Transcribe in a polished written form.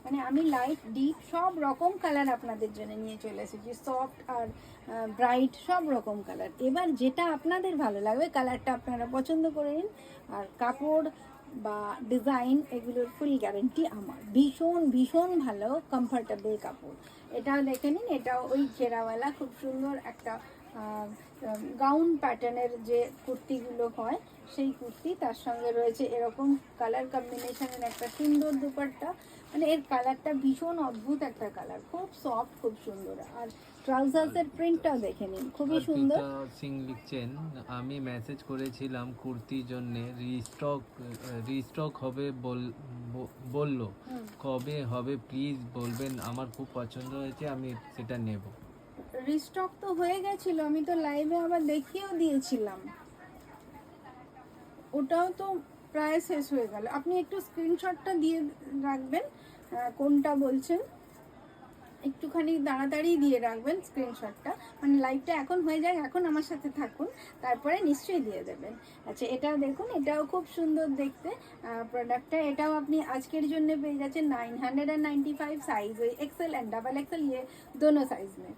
মানে আমি light deep সব রকম কালার আপনাদের জন্য নিয়ে চলে এসেছি, সফট আর ব্রাইট সব রকম কালার। এবার যেটা আপনাদের ভালো লাগবে কালারটা আপনারা পছন্দ করে নিন। আর কাপড় বা ডিজাইন এগুলোর ফুল গ্যারেন্টি আমার। ভীষণ ভীষণ ভালো কমফর্টেবল কাপড়। এটাও দেখে নিন, এটাও ওই ঘেরাওয়ালা খুব সুন্দর একটা গাউন প্যাটার্নের যে কুর্তিগুলো হয় সেই কুর্তি, তার সঙ্গে রয়েছে এরকম কালার কম্বিনেশনের একটা সুন্দর দুপাট্টা। মানে এর কালারটা ভীষণ অদ্ভুত একটা কালার, খুব সফট, খুব সুন্দর। আর ট্রাউজার্সের প্রিন্টটাও দেখে নিন, খুবই সুন্দর। সিং লিখছেন, আমি মেসেজ করেছিলাম কুর্তির জন্য, রিস্টক হবে বললো, কবে হবে প্লিজ বলবেন, আমার খুব পছন্দ হয়েছে, আমি সেটা নেব। রিস্টক তো হয়ে গেছিল, আমি তো লাইভে আবার দেখিয়েও দিয়েছিলাম, ওটাও তো প্রায় শেষ হয়ে গেল। আপনি একটু স্ক্রিনশটটা দিয়ে রাখবেন কোনটা বলছেন, একটুখানি তাড়াতাড়ি দিয়ে রাখবেন স্ক্রিনশটটা, মানে লাইভটা এখন হয়ে যায়, এখন আমার সাথে থাকুন, তারপরে নিশ্চয়ই দিয়ে দেবেন। আচ্ছা, এটাও দেখুন, এটাও খুব সুন্দর দেখতে প্রোডাক্টটা। এটাও আপনি আজকের জন্য পেয়ে যাচ্ছেন 995 size, XL and double XL, ये दोनों साइज में।